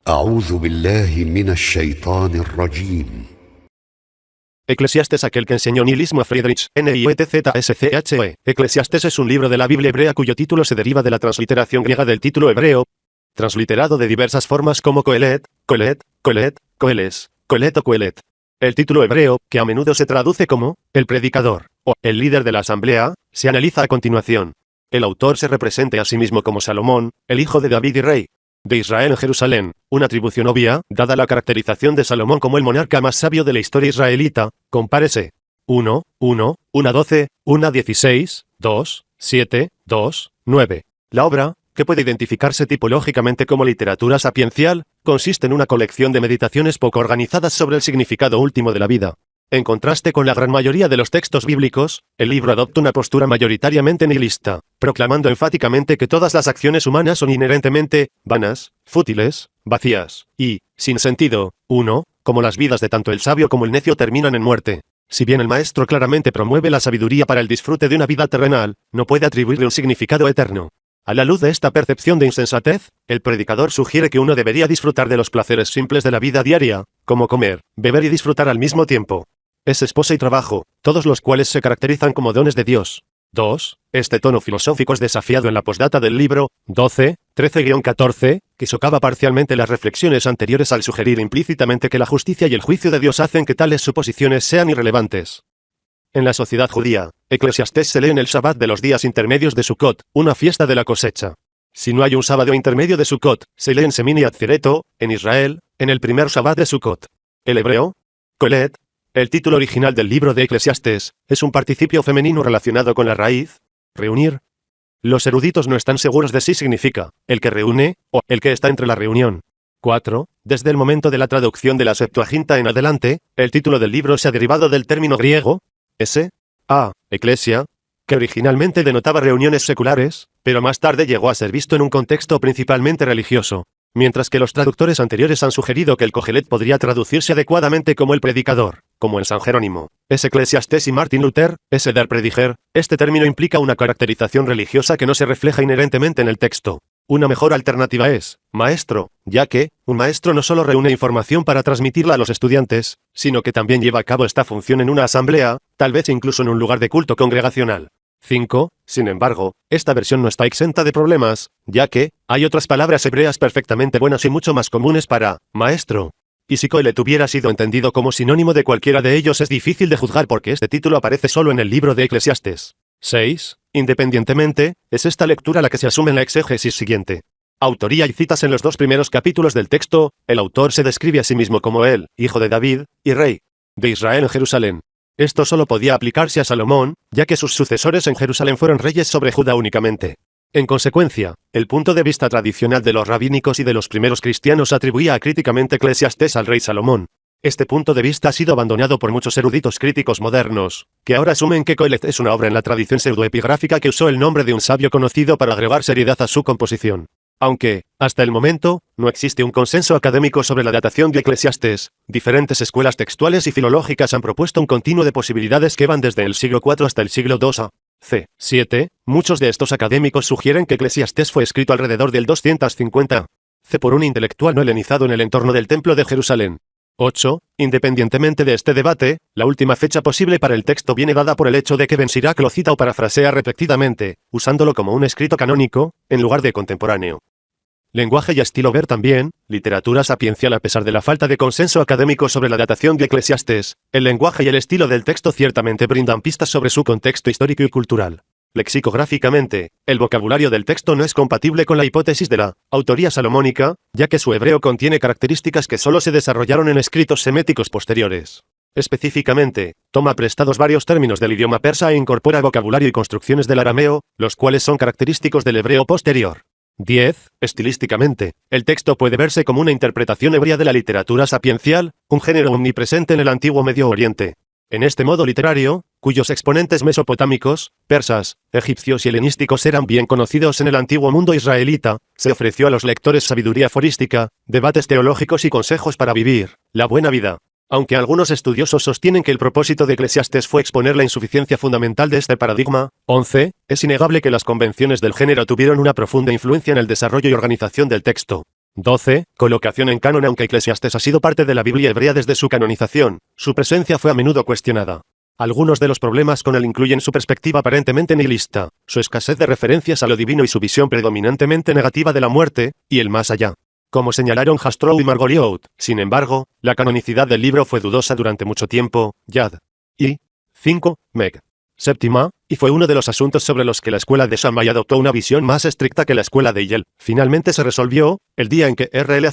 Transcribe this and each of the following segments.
أعوذ بالله من الشيطان الرجيم. Eclesiastes, aquel que enseñó nihilismo a Friedrich Nietzsche. Eclesiastes es un libro de la Biblia hebrea cuyo título se deriva de la transliteración griega del título hebreo, transliterado de diversas formas como Coelet, Coelet, Coelet, Coeles, Coelet o Coelet. El título hebreo, que a menudo se traduce como el predicador o el líder de la asamblea, se analiza a continuación. El autor se representa a sí mismo como Salomón, el hijo de David y rey de Israel en Jerusalén, una atribución obvia, dada la caracterización de Salomón como el monarca más sabio de la historia israelita. Compárese 1, 1, 1:12, 1:16, 2, 7, 2, 9. La obra, que puede identificarse tipológicamente como literatura sapiencial, consiste en una colección de meditaciones poco organizadas sobre el significado último de la vida. En contraste con la gran mayoría de los textos bíblicos, el libro adopta una postura mayoritariamente nihilista, proclamando enfáticamente que todas las acciones humanas son inherentemente vanas, fútiles, vacías y sin sentido. 1. Como las vidas de tanto el sabio como el necio terminan en muerte. Si bien el maestro claramente promueve la sabiduría para el disfrute de una vida terrenal, no puede atribuirle un significado eterno. A la luz de esta percepción de insensatez, el predicador sugiere que uno debería disfrutar de los placeres simples de la vida diaria, como comer, beber y disfrutar al mismo tiempo. Es esposa y trabajo, todos los cuales se caracterizan como dones de Dios. 2. Este tono filosófico es desafiado en la postdata del libro 12, 13-14, que socava parcialmente las reflexiones anteriores al sugerir implícitamente que la justicia y el juicio de Dios hacen que tales suposiciones sean irrelevantes. En la sociedad judía, Eclesiastés se lee en el Shabbat de los días intermedios de Sukkot, una fiesta de la cosecha. Si no hay un sábado intermedio de Sukkot, se lee en Semini Atzireto, en Israel, en el primer Shabbat de Sukkot. El hebreo, Coelet, el título original del libro de Eclesiastés, es un participio femenino relacionado con la raíz, reunir. Los eruditos no están seguros de si significa el que reúne, o el que está entre la reunión. 4. Desde el momento de la traducción de la Septuaginta en adelante, el título del libro se ha derivado del término griego, Eclesia, que originalmente denotaba reuniones seculares, pero más tarde llegó a ser visto en un contexto principalmente religioso. Mientras que los traductores anteriores han sugerido que el Cogelet podría traducirse adecuadamente como el predicador, como en San Jerónimo, Eclesiastés y Martin Luther, der Prediger, este término implica una caracterización religiosa que no se refleja inherentemente en el texto. Una mejor alternativa es maestro, ya que un maestro no solo reúne información para transmitirla a los estudiantes, sino que también lleva a cabo esta función en una asamblea, tal vez incluso en un lugar de culto congregacional. 5. Sin embargo, esta versión no está exenta de problemas, ya que hay otras palabras hebreas perfectamente buenas y mucho más comunes para maestro. Y si Coelet hubiera sido entendido como sinónimo de cualquiera de ellos, es difícil de juzgar porque este título aparece solo en el libro de Eclesiastés. 6. Independientemente, es esta lectura la que se asume en la exégesis siguiente. Autoría y citas en los dos primeros capítulos del texto. El autor se describe a sí mismo como el hijo de David y rey de Israel en Jerusalén. Esto solo podía aplicarse a Salomón, ya que sus sucesores en Jerusalén fueron reyes sobre Judá únicamente. En consecuencia, el punto de vista tradicional de los rabínicos y de los primeros cristianos atribuía acríticamente Eclesiastés al rey Salomón. Este punto de vista ha sido abandonado por muchos eruditos críticos modernos, que ahora asumen que Coelet es una obra en la tradición pseudoepigráfica que usó el nombre de un sabio conocido para agregar seriedad a su composición. Aunque, hasta el momento, no existe un consenso académico sobre la datación de Eclesiastés, diferentes escuelas textuales y filológicas han propuesto un continuo de posibilidades que van desde el siglo IV hasta el siglo II a.C. 7. Muchos de estos académicos sugieren que Eclesiastés fue escrito alrededor del 250 a.C. por un intelectual no helenizado en el entorno del Templo de Jerusalén. 8. Independientemente de este debate, la última fecha posible para el texto viene dada por el hecho de que Ben Sirac lo cita o parafrasea repetidamente, usándolo como un escrito canónico, en lugar de contemporáneo. Lenguaje y estilo. Ver también, literatura sapiencial. A pesar de la falta de consenso académico sobre la datación de Eclesiastés, el lenguaje y el estilo del texto ciertamente brindan pistas sobre su contexto histórico y cultural. Lexicográficamente, el vocabulario del texto no es compatible con la hipótesis de la autoría salomónica, ya que su hebreo contiene características que solo se desarrollaron en escritos seméticos posteriores. Específicamente, toma prestados varios términos del idioma persa e incorpora vocabulario y construcciones del arameo, los cuales son característicos del hebreo posterior. 10. Estilísticamente, el texto puede verse como una interpretación hebrea de la literatura sapiencial, un género omnipresente en el antiguo Medio Oriente. En este modo literario, cuyos exponentes mesopotámicos, persas, egipcios y helenísticos eran bien conocidos en el antiguo mundo israelita, se ofreció a los lectores sabiduría aforística, debates teológicos y consejos para vivir la buena vida. Aunque algunos estudiosos sostienen que el propósito de Eclesiastés fue exponer la insuficiencia fundamental de este paradigma, 11, es innegable que las convenciones del género tuvieron una profunda influencia en el desarrollo y organización del texto. 12. Colocación en canon. Aunque Eclesiastés ha sido parte de la Biblia hebrea desde su canonización, su presencia fue a menudo cuestionada. Algunos de los problemas con él incluyen su perspectiva aparentemente nihilista, su escasez de referencias a lo divino y su visión predominantemente negativa de la muerte y el más allá. Como señalaron Jastrow y Margoliouth, sin embargo, la canonicidad del libro fue dudosa durante mucho tiempo. Yad. Y 5. Meg. Séptima, y fue uno de los asuntos sobre los que la escuela de Shammai adoptó una visión más estricta que la escuela de Hillel. Finalmente se resolvió, el día en que R.L.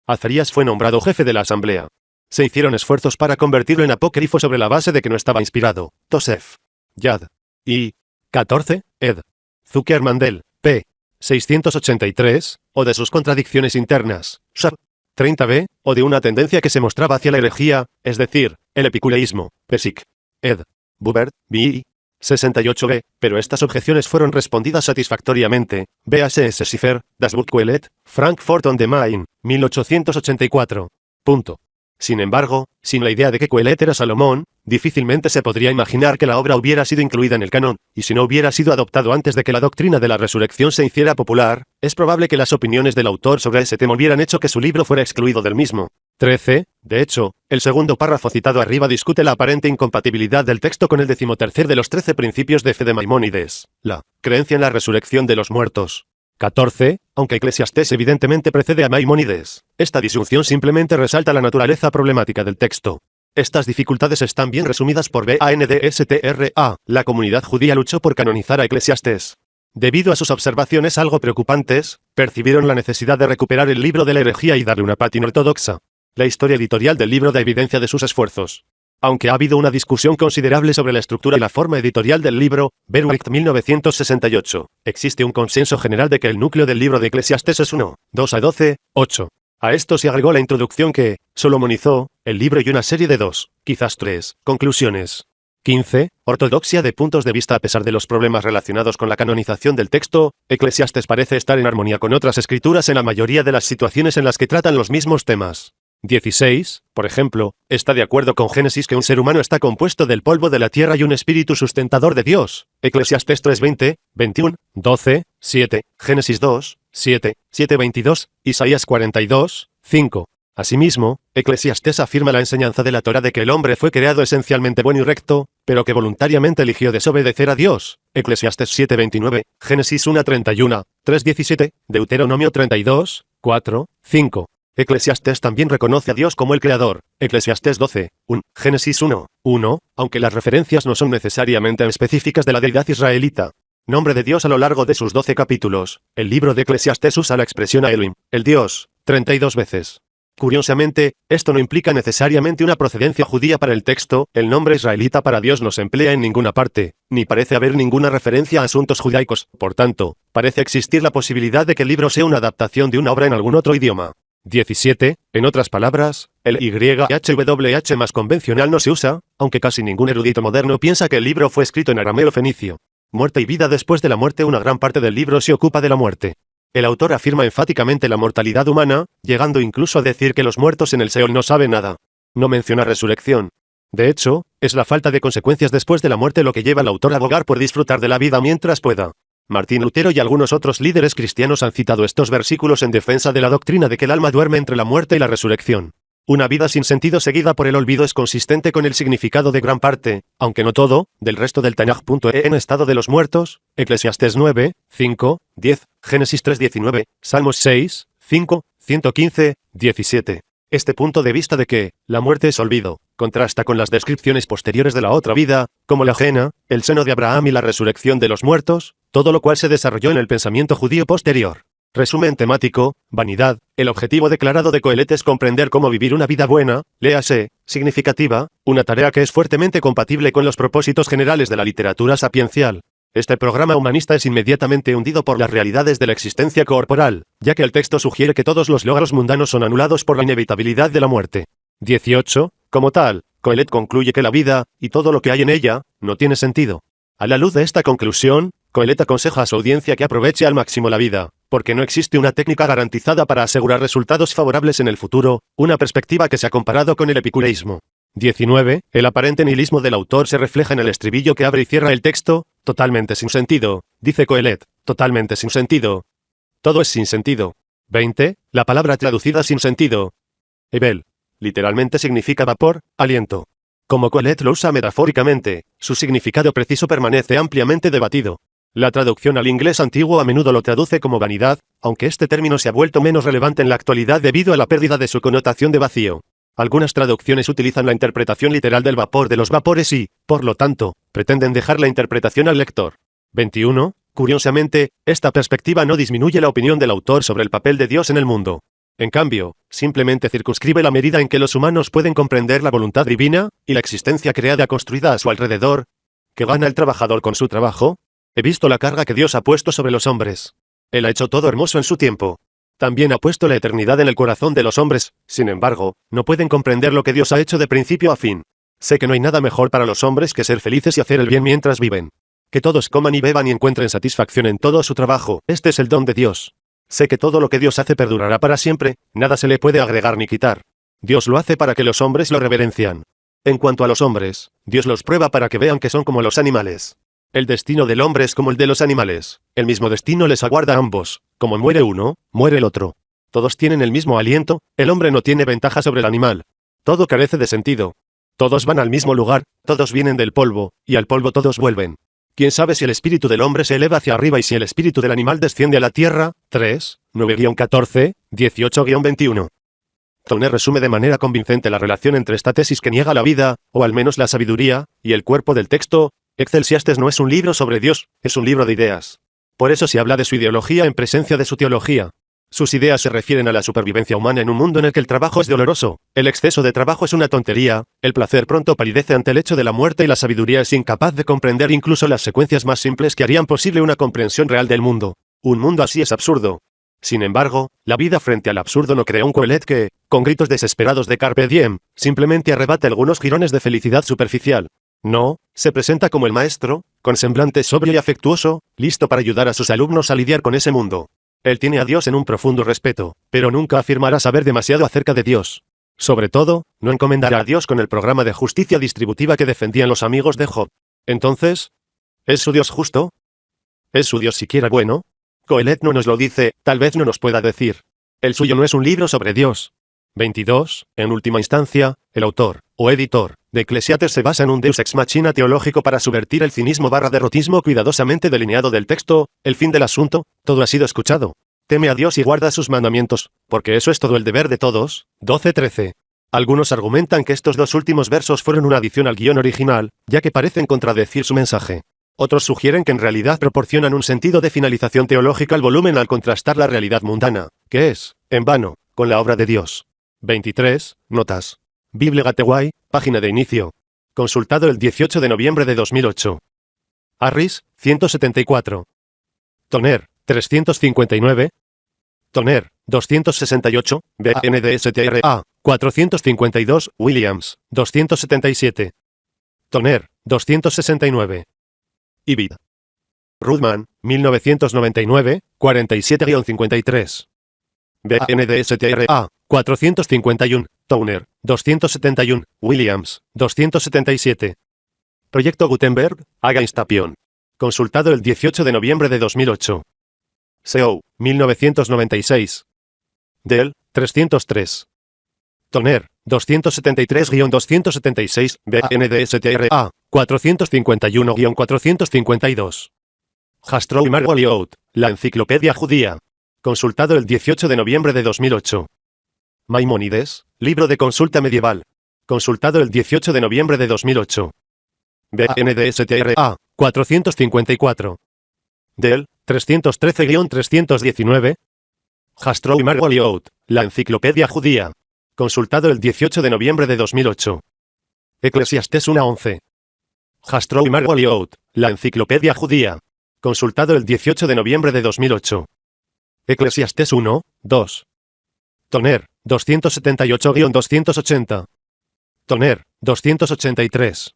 Azarías fue nombrado jefe de la asamblea. Se hicieron esfuerzos para convertirlo en apócrifo sobre la base de que no estaba inspirado. Tosef. Yad. Y 14. Ed. Zucker Mandel, p. 683, o de sus contradicciones internas. Shab. 30b, o de una tendencia que se mostraba hacia la herejía, es decir, el epicureísmo. Pesik. Ed. Buber, B. 68b, pero estas objeciones fueron respondidas satisfactoriamente. B.A.S.S. Schiffer, Das Buch Qohelet, Frankfurt on the Main, 1884. Punto. Sin embargo, sin la idea de que Qohelet era Salomón, difícilmente se podría imaginar que la obra hubiera sido incluida en el canon, y si no hubiera sido adoptado antes de que la doctrina de la resurrección se hiciera popular, es probable que las opiniones del autor sobre ese tema hubieran hecho que su libro fuera excluido del mismo. 13. De hecho, el segundo párrafo citado arriba discute la aparente incompatibilidad del texto con el 13º de los 13 principios de fe de Maimónides, la creencia en la resurrección de los muertos. 14. Aunque Eclesiastés evidentemente precede a Maimónides, esta disyunción simplemente resalta la naturaleza problemática del texto. Estas dificultades están bien resumidas por Bandstra. La comunidad judía luchó por canonizar a Eclesiastés. Debido a sus observaciones algo preocupantes, percibieron la necesidad de recuperar el libro de la herejía y darle una pátina ortodoxa. La historia editorial del libro da evidencia de sus esfuerzos. Aunque ha habido una discusión considerable sobre la estructura y la forma editorial del libro, Berwick 1968, existe un consenso general de que el núcleo del libro de Eclesiastés es 1, 2 a 12, 8. A esto se agregó la introducción que solomonizó el libro y una serie de 2, quizás 3, conclusiones. 15. Ortodoxia de puntos de vista. A pesar de los problemas relacionados con la canonización del texto, Eclesiastés parece estar en armonía con otras escrituras en la mayoría de las situaciones en las que tratan los mismos temas. 16, por ejemplo, está de acuerdo con Génesis que un ser humano está compuesto del polvo de la tierra y un espíritu sustentador de Dios. Eclesiastés 3:20, 21, 12, 7, Génesis 2, 7, 7:22, Isaías 42, 5. Asimismo, Eclesiastés afirma la enseñanza de la Torá de que el hombre fue creado esencialmente bueno y recto, pero que voluntariamente eligió desobedecer a Dios. Eclesiastés 7:29, Génesis 1:31, 3:17, Deuteronomio 32, 4, 5. Eclesiastés también reconoce a Dios como el Creador. Eclesiastés 12, 1, Génesis 1, 1, aunque las referencias no son necesariamente específicas de la deidad israelita. Nombre de Dios a lo largo de sus 12 capítulos. El libro de Eclesiastés usa la expresión Elohim, el Dios, 32 veces. Curiosamente, esto no implica necesariamente una procedencia judía para el texto. El nombre israelita para Dios no se emplea en ninguna parte, ni parece haber ninguna referencia a asuntos judaicos. Por tanto, parece existir la posibilidad de que el libro sea una adaptación de una obra en algún otro idioma. 17. En otras palabras, el YHWH más convencional no se usa, aunque casi ningún erudito moderno piensa que el libro fue escrito en arameo fenicio. Muerte y vida. Después de la muerte, una gran parte del libro se ocupa de la muerte. El autor afirma enfáticamente la mortalidad humana, llegando incluso a decir que los muertos en el Seol no saben nada. No menciona resurrección. De hecho, es la falta de consecuencias después de la muerte lo que lleva al autor a abogar por disfrutar de la vida mientras pueda. Martín Lutero y algunos otros líderes cristianos han citado estos versículos en defensa de la doctrina de que el alma duerme entre la muerte y la resurrección. Una vida sin sentido seguida por el olvido es consistente con el significado de gran parte, aunque no todo, del resto del Tanaj. En estado de los muertos, Eclesiastés 9, 5, 10, Génesis 3:19, Salmos 6, 5, 115, 17. Este punto de vista de que la muerte es olvido, contrasta con las descripciones posteriores de la otra vida, como la ajena, el seno de Abraham y la resurrección de los muertos, todo lo cual se desarrolló en el pensamiento judío posterior. Resumen temático, vanidad. El objetivo declarado de Qohelet es comprender cómo vivir una vida buena, léase, significativa, una tarea que es fuertemente compatible con los propósitos generales de la literatura sapiencial. Este programa humanista es inmediatamente hundido por las realidades de la existencia corporal, ya que el texto sugiere que todos los logros mundanos son anulados por la inevitabilidad de la muerte. 18. Como tal, Qohelet concluye que la vida, y todo lo que hay en ella, no tiene sentido. A la luz de esta conclusión, Qohelet aconseja a su audiencia que aproveche al máximo la vida, porque no existe una técnica garantizada para asegurar resultados favorables en el futuro, una perspectiva que se ha comparado con el epicureísmo. 19. El aparente nihilismo del autor se refleja en el estribillo que abre y cierra el texto, totalmente sin sentido, dice Qohelet, totalmente sin sentido. Todo es sin sentido. 20. La palabra traducida sin sentido. Ebel. Literalmente significa vapor, aliento. Como Colette lo usa metafóricamente, su significado preciso permanece ampliamente debatido. La traducción al inglés antiguo a menudo lo traduce como vanidad, aunque este término se ha vuelto menos relevante en la actualidad debido a la pérdida de su connotación de vacío. Algunas traducciones utilizan la interpretación literal del vapor de los vapores y, por lo tanto, pretenden dejar la interpretación al lector. 21. Curiosamente, esta perspectiva no disminuye la opinión del autor sobre el papel de Dios en el mundo. En cambio, simplemente circunscribe la medida en que los humanos pueden comprender la voluntad divina, y la existencia creada construida a su alrededor. ¿Qué gana el trabajador con su trabajo? He visto la carga que Dios ha puesto sobre los hombres. Él ha hecho todo hermoso en su tiempo. También ha puesto la eternidad en el corazón de los hombres, sin embargo, no pueden comprender lo que Dios ha hecho de principio a fin. Sé que no hay nada mejor para los hombres que ser felices y hacer el bien mientras viven. Que todos coman y beban y encuentren satisfacción en todo su trabajo, este es el don de Dios. Sé que todo lo que Dios hace perdurará para siempre, nada se le puede agregar ni quitar. Dios lo hace para que los hombres lo reverencian. En cuanto a los hombres, Dios los prueba para que vean que son como los animales. El destino del hombre es como el de los animales, el mismo destino les aguarda a ambos, como muere uno, muere el otro. Todos tienen el mismo aliento, el hombre no tiene ventaja sobre el animal. Todo carece de sentido. Todos van al mismo lugar, todos vienen del polvo, y al polvo todos vuelven. ¿Quién sabe si el espíritu del hombre se eleva hacia arriba y si el espíritu del animal desciende a la tierra? 3, 9-14, 18-21. Tone resume de manera convincente la relación entre esta tesis que niega la vida, o al menos la sabiduría, y el cuerpo del texto. Eclesiastes no es un libro sobre Dios, es un libro de ideas. Por eso se habla de su ideología en presencia de su teología. Sus ideas se refieren a la supervivencia humana en un mundo en el que el trabajo es doloroso, el exceso de trabajo es una tontería, el placer pronto palidece ante el hecho de la muerte y la sabiduría es incapaz de comprender incluso las secuencias más simples que harían posible una comprensión real del mundo. Un mundo así es absurdo. Sin embargo, la vida frente al absurdo no crea un Colette que, con gritos desesperados de Carpe Diem, simplemente arrebata algunos jirones de felicidad superficial. No, se presenta como el maestro, con semblante sobrio y afectuoso, listo para ayudar a sus alumnos a lidiar con ese mundo. Él tiene a Dios en un profundo respeto, pero nunca afirmará saber demasiado acerca de Dios. Sobre todo, no encomendará a Dios con el programa de justicia distributiva que defendían los amigos de Job. Entonces, ¿es su Dios justo? ¿Es su Dios siquiera bueno? Colette no nos lo dice, tal vez no nos pueda decir. El suyo no es un libro sobre Dios. 22. En última instancia, el autor, o editor, de Eclesiastes se basa en un deus ex machina teológico para subvertir el cinismo/derrotismo cuidadosamente delineado del texto. El fin del asunto, todo ha sido escuchado. Teme a Dios y guarda sus mandamientos, porque eso es todo el deber de todos. 12-13. Algunos argumentan que estos dos últimos versos fueron una adición al guión original, ya que parecen contradecir su mensaje. Otros sugieren que en realidad proporcionan un sentido de finalización teológica al volumen al contrastar la realidad mundana, que es, en vano, con la obra de Dios. 23. Notas. Bible Gateway, página de inicio. Consultado el 18 de noviembre de 2008. Harris, 174. Toner, 359. Toner, 268. BNDSTRA, 452. Williams, 277. Toner, 269. Ibid. Rudman, 1999, 47-53. BNDSTRA, 451. Towner, 271. Williams, 277. Proyecto Gutenberg, Against Tapion. Consultado el 18 de noviembre de 2008. SEO, 1996. Dell, 303. Toner, 273-276. BNDSTRA, 451-452. Jastrow y Margoliouth, la enciclopedia judía. Consultado el 18 de noviembre de 2008. Maimónides, libro de consulta medieval. Consultado el 18 de noviembre de 2008. BNDSTRA, 454. Dell, 313-319. Jastrow y Margoliouth, la enciclopedia judía. Consultado el 18 de noviembre de 2008. Eclesiastes 1:11. Jastrow y Margoliouth, la enciclopedia judía. Consultado el 18 de noviembre de 2008. Eclesiastes 1:2. Toner, 278-280. Toner, 283.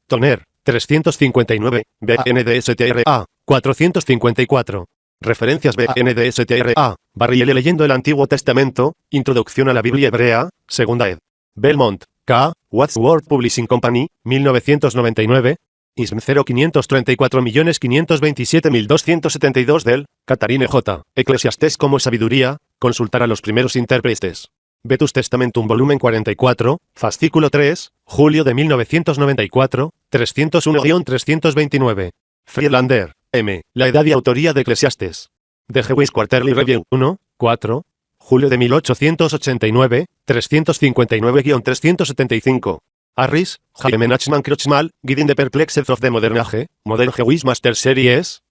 Toner, 359. BNDSTRA, 454. Referencias BNDSTRA, Barriele leyendo el Antiguo Testamento, Introducción a la Biblia Hebrea, Segunda ed. Belmont, K., Wadsworth Publishing Company, 1999. ISM 0534.527.272 del, Catarine J. Eclesiastés como sabiduría, consultar a los primeros intérpretes. Vetus Testamentum volumen 44, fascículo 3, julio de 1994, 301-329. Friedlander, M. La edad y autoría de Eclesiastes. The Jewish Quarterly Review 1, 4, julio de 1889, 359-375. Harris, Jaime Nachman Krochmal, Guiding the Perplexed of the Modern Age, Modern Jewish Master Series.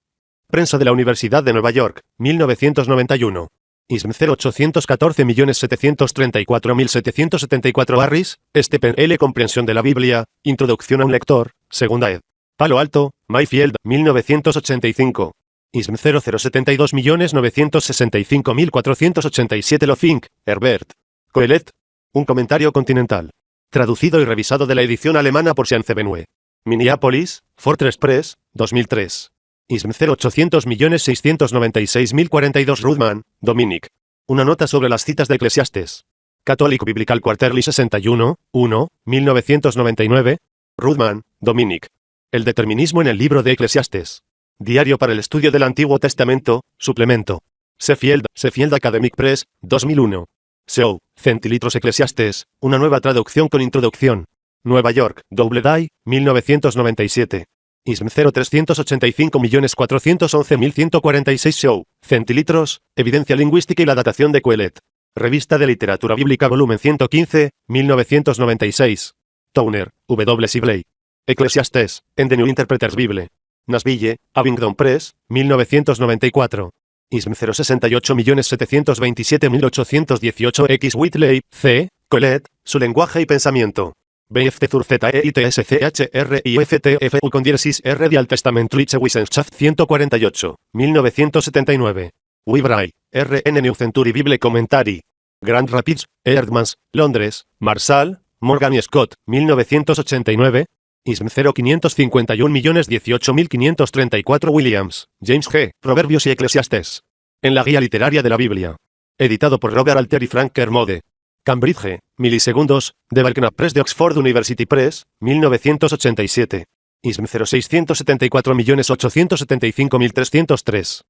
Prensa de la Universidad de Nueva York, 1991. ISM 0814.734.774 Harris, Stephen L. Comprensión de la Biblia, Introducción a un lector, segunda ed. Palo Alto, Mayfield, 1985. ISM 0072.965.487 Lofink, Herbert. Coelet. Un comentario continental. Traducido y revisado de la edición alemana por Sean Benue. Minneapolis, Fortress Press, 2003. ISM 0800.696.042 Rudman, Dominic. Una nota sobre las citas de Eclesiastes. Catholic Biblical Quarterly 61, 1, 1999. Rudman, Dominic. El determinismo en el libro de Eclesiastes. Diario para el estudio del Antiguo Testamento, suplemento. Sheffield Academic Press, 2001. Show, Centilitros Eclesiastes, una nueva traducción con introducción. Nueva York, Doubleday, 1997. ISM 0385.411.146 Show, Centilitros, Evidencia Lingüística y la Datación de Coelet. Revista de Literatura Bíblica volumen 115, 1996. Towner, W. Sibley. Eclesiastes, en The New Interpreter's Bible. Nashville, Abingdon Press, 1994. ISM 068.727.818 X. Whitley, C. Coelet, su lenguaje y pensamiento. BFT zur ZEITSCHRIFTFU con diéresis R. Dial Testamentliche Wissenschaft 148, 1979. Webray, RN New Century Bible Commentary. Grand Rapids, Eerdmans, Londres, Marshall, Morgan y Scott, 1989. ISM 0551.018.534 Williams, James G. Proverbios y Eclesiastes. En la Guía Literaria de la Biblia. Editado por Robert Alter y Frank Kermode. Cambridge, milisegundos, de Belknap Press de Oxford University Press, 1987. ISM 0674.875.303.